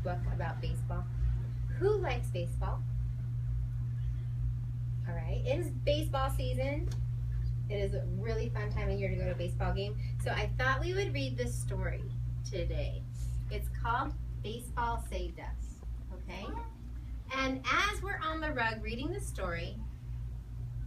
book about baseball. Who likes baseball? All right, it is baseball season. It is a really fun time of year to go to a baseball game. So I thought we would read this story today. It's called Baseball Saved Us, okay? And as we're on the rug reading the story,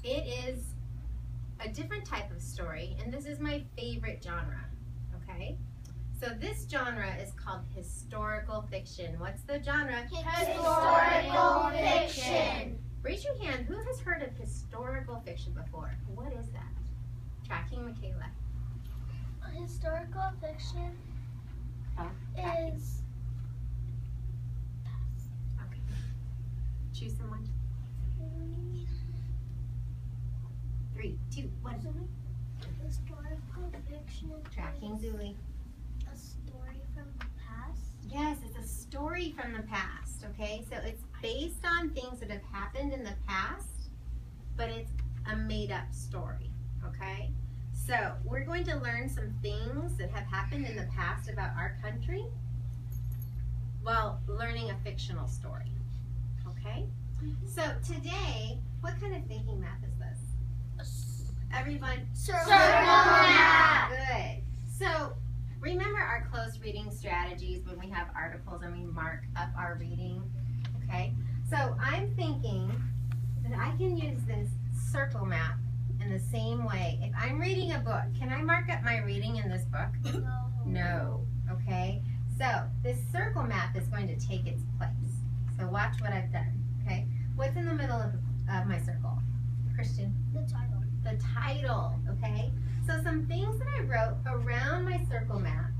it is a different type of story, and this is my favorite genre, okay? So this genre is called historical fiction. What's the genre? Historical fiction. Raise your hand. Who has heard of historical fiction before? What is that? Tracking, Michaela. Historical fiction Tracking. is Okay. Choose someone. 3, 2, 1. historical fiction. Tracking, is Zuli. a story from the past. Yes, it's a story from the past, okay? So it's based on things that have happened in the past, but it's a made-up story, okay? So we're going to learn some things that have happened in the past about our country while learning a fictional story, okay? So today, what kind of thinking math is this? Everyone? Circle map. Good. So remember our close reading strategies when we have articles and we mark up our reading, okay? So I'm thinking that I can use this circle map in the same way. If I'm reading a book, can I mark up my reading in this book? No, okay? So this circle map is going to take its place. So watch what I've done, okay? What's in the middle of my circle? Christian? The title. The title, okay? So some things that I wrote around my circle map,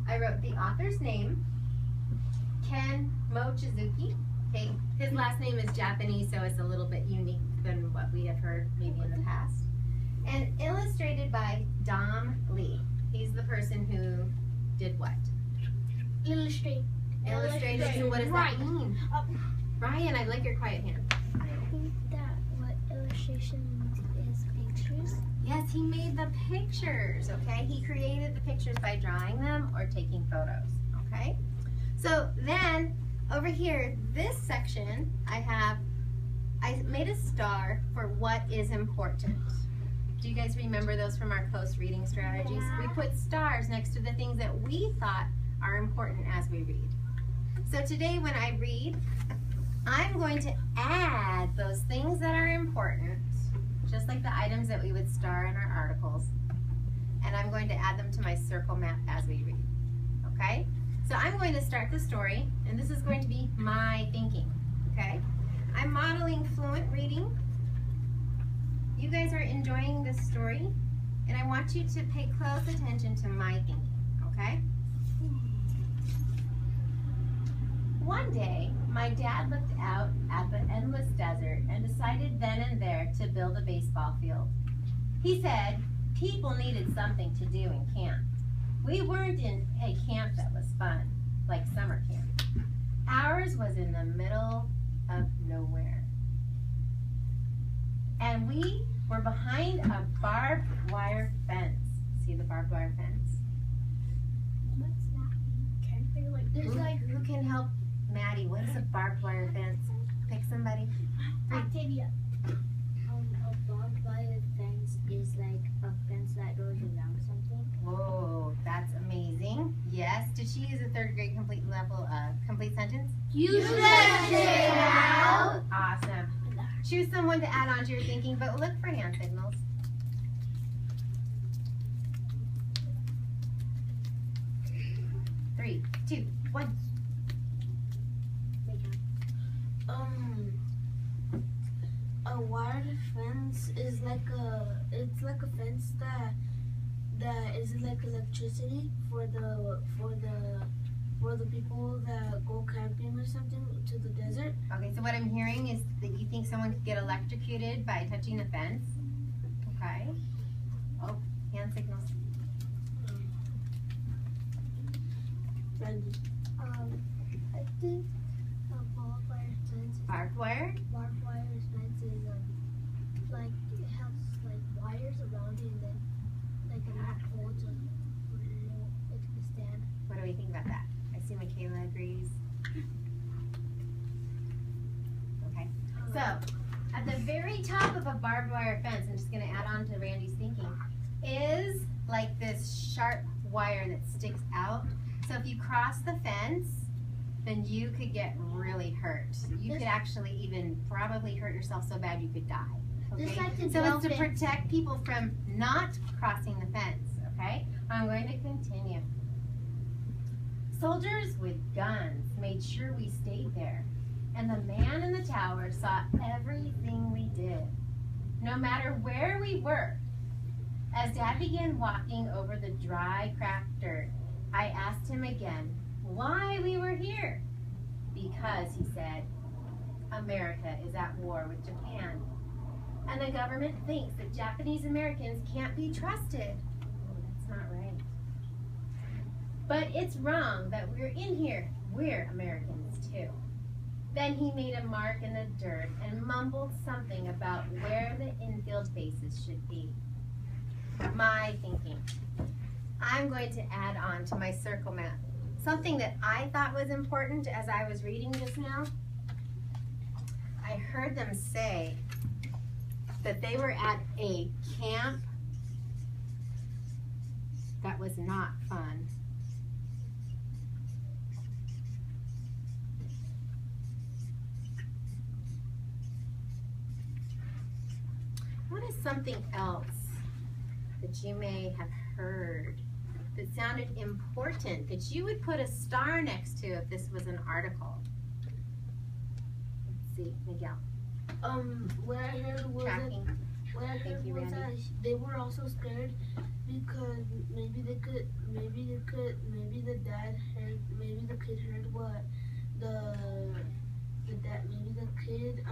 I wrote the author's name, Ken Mochizuki, okay? His last name is Japanese, so it's a little bit unique than what we have heard maybe in the past. And illustrated by Dom Lee. He's the person who did what? Illustrate. Illustrated, so what does that mean? Ryan, I'd like your quiet hand. I think that what illustration is pictures. Yes, he made the pictures, okay? He created the pictures by drawing them or taking photos, okay? So then, over here, this section, I made a star for what is important. Do you guys remember those from our close reading strategies? Yeah. We put stars next to the things that we thought are important as we read. So today when I read, I'm going to add those things that are important, just like the items that we would star in our articles, and I'm going to add them to my circle map as we read, okay? So I'm going to start the story, and this is going to be my thinking, okay? I'm modeling fluent reading. You guys are enjoying this story, and I want you to pay close attention to my thinking, okay? One day, my dad looked out at the endless desert and decided then and there to build a baseball field. He said people needed something to do in camp. We weren't in a camp that was fun, like summer camp. Ours was in the middle of nowhere. And we were behind a barbed wire fence. See the barbed wire fence? What's that? Can't they like? There's Who can help Maddie? What is a barbed wire fence? Pick somebody. Octavia. A barbed wire fence is like a fence that goes around something. Whoa, that's amazing. Yes. Did she use a third grade complete sentence? Use it now. Awesome. Choose someone to add on to your thinking, but look for hand signals. Three, two, one. A wired fence is like it's like a fence that is like electricity for the people that go camping or something to the desert. Okay, so what I'm hearing is that you think someone could get electrocuted by touching a fence. Okay. Oh, hand signals. I think a barbed wire fence. Barbed wire? Barbed wire fence is like it has like wires around it and then like a pole to stand. What do we think about that? I see Michaela agrees. So, at the very top of a barbed wire fence, I'm just going to add on to Randy's thinking, is like this sharp wire that sticks out. So if you cross the fence, then you could get really hurt. You could actually even probably hurt yourself so bad you could die. Okay? Just like the So it's to dolphin. protect people from not crossing the fence. Okay? I'm going to continue. Soldiers with guns made sure we stayed there. And the man in the tower saw everything we did, no matter where we were. As Dad began walking over the dry, cracked dirt, I asked him again why we were here. Because, he said, America is at war with Japan. And the government thinks that Japanese Americans can't be trusted. Oh, that's not right. But it's wrong that we're in here. We're Americans too. Then he made a mark in the dirt and mumbled something about where the infield bases should be. My thinking. I'm going to add on to my circle map something that I thought was important as I was reading just now. I heard them say that they were at a camp that was not fun. What is something else that you may have heard that sounded important that you would put a star next to if this was an article? Let's see, Miguel. What I heard was Tracking. that they were also scared because maybe the kid heard what the kid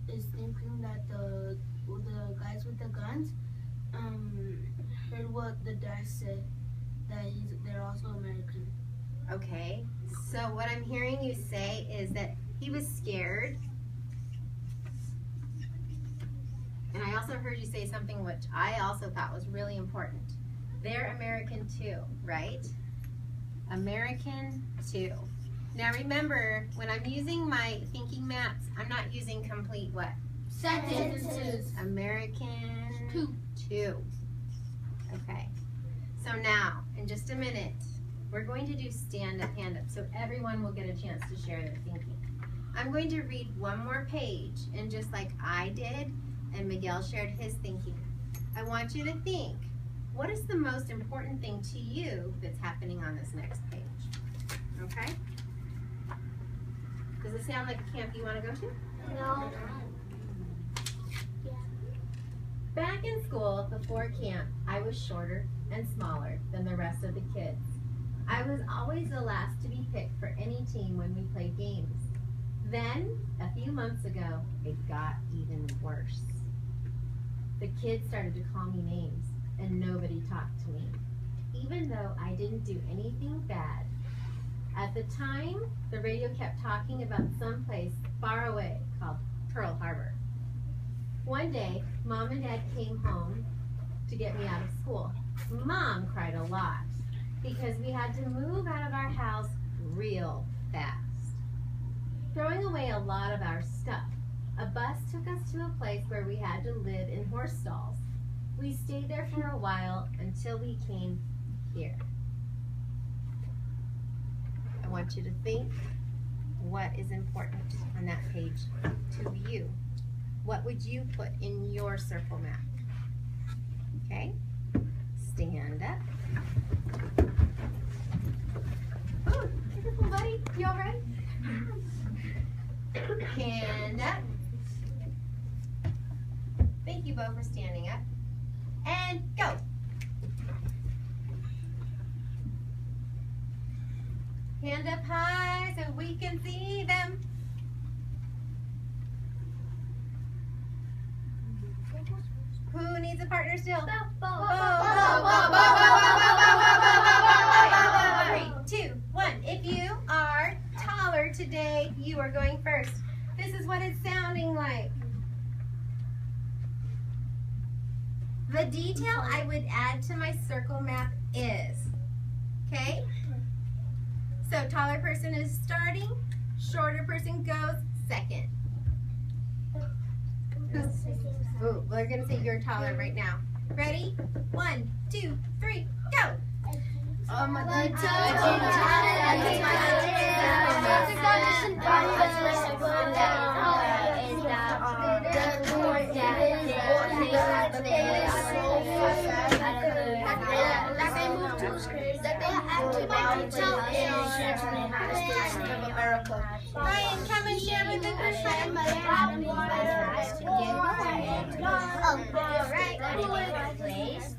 is thinking that the guys with the guns heard what the dad said, that they're also American. Okay, so what I'm hearing you say is that he was scared. And I also heard you say something which I also thought was really important. They're American too, right? American too. Now remember, when I'm using my thinking maps, I'm not using complete what? Sentences. American too. Okay. So now, in just a minute, we're going to do stand up, hand up, so everyone will get a chance to share their thinking. I'm going to read one more page, and just like I did, and Miguel shared his thinking, I want you to think, what is the most important thing to you that's happening on this next page? Okay? Does it sound like a camp you want to go to? No. Back in school, before camp, I was shorter and smaller than the rest of the kids. I was always the last to be picked for any team when we played games. Then, a few months ago, it got even worse. The kids started to call me names, and nobody talked to me, even though I didn't do anything bad. At the time, the radio kept talking about some place far away called Pearl Harbor. One day, Mom and Dad came home to get me out of school. Mom cried a lot because we had to move out of our house real fast, throwing away a lot of our stuff. A bus took us to a place where we had to live in horse stalls. We stayed there for a while until we came here. I want you to think what is important on that page to you. What would you put in your circle map? Okay, stand up. Oh, beautiful buddy, you all right? Hand up. Thank you, Bo, for standing up. And go. Hand up high so we can see them. Who needs a partner still? Bo. 3, 2, 1. If you are taller today, you are going first. This is what it's sounding like. The detail I would add to my circle map is, okay? So taller person is starting, shorter person goes second. Ooh, we're gonna say you're taller right now. Ready? 1, 2, 3, go! Oh my God. Ryan, come and share with the group. Alright.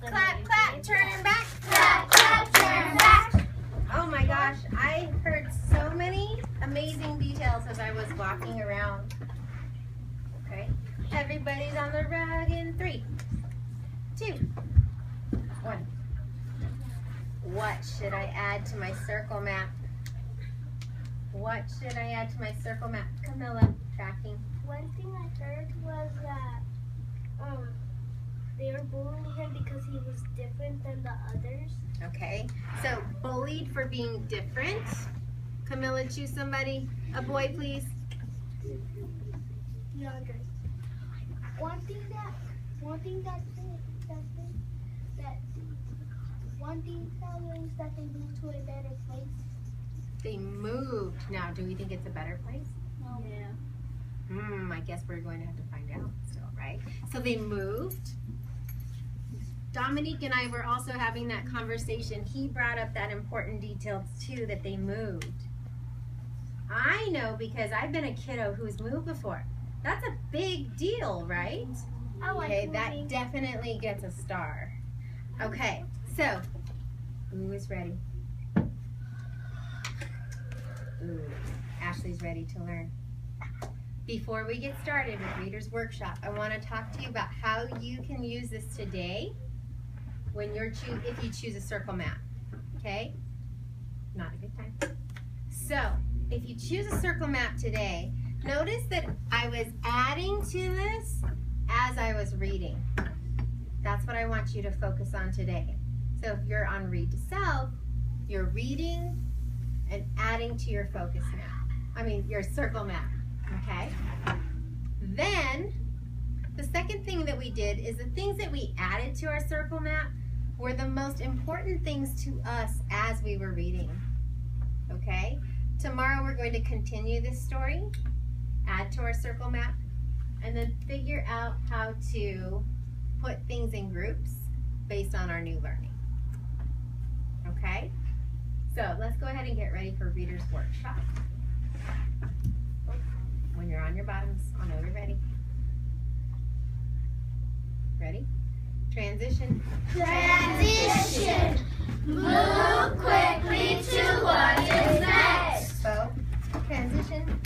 Clap, clap, turn and back. Clap, clap, turn back. Oh my gosh, I heard so many amazing details as I was walking around. Okay, everybody's on the rug in 3, 2, 1. What should I add to my circle map? What should I add to my circle map? Camilla, tracking. One thing I heard was that they were bullying him because he was different than the others. Okay, so bullied for being different. Camilla, choose somebody. A boy, please. Younger. One thing that means that they moved to a better place. They moved. Now, do we think it's a better place? No. Yeah. I guess we're going to have to find out still, right? So they moved. Dominique and I were also having that conversation. He brought up that important detail too, that they moved. I know because I've been a kiddo who's moved before. That's a big deal, right? I like Okay, moving. that definitely gets a star. Okay, so who is ready? Ooh, Ashley's ready to learn. Before we get started with Reader's Workshop, I want to talk to you about how you can use this today when if you choose a circle map. Okay? Not a good time. So, if you choose a circle map today, notice that I was adding to this as I was reading. That's what I want you to focus on today. So if you're on Read to Self, you're reading and adding to your focus map. Your circle map, okay? Then, the second thing that we did is the things that we added to our circle map were the most important things to us as we were reading, okay? Tomorrow we're going to continue this story, add to our circle map, and then figure out how to put things in groups based on our new learning. Okay? So let's go ahead and get ready for Reader's Workshop. When you're on your bottoms, I'll know you're ready. Ready? Transition. Transition. Move quickly to what is next. Bow. Transition.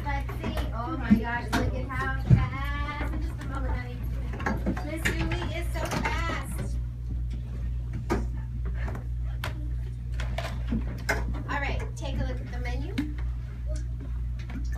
Let's see. Oh my gosh, look at how fast. In just a moment, honey. Miss Julie is so fast.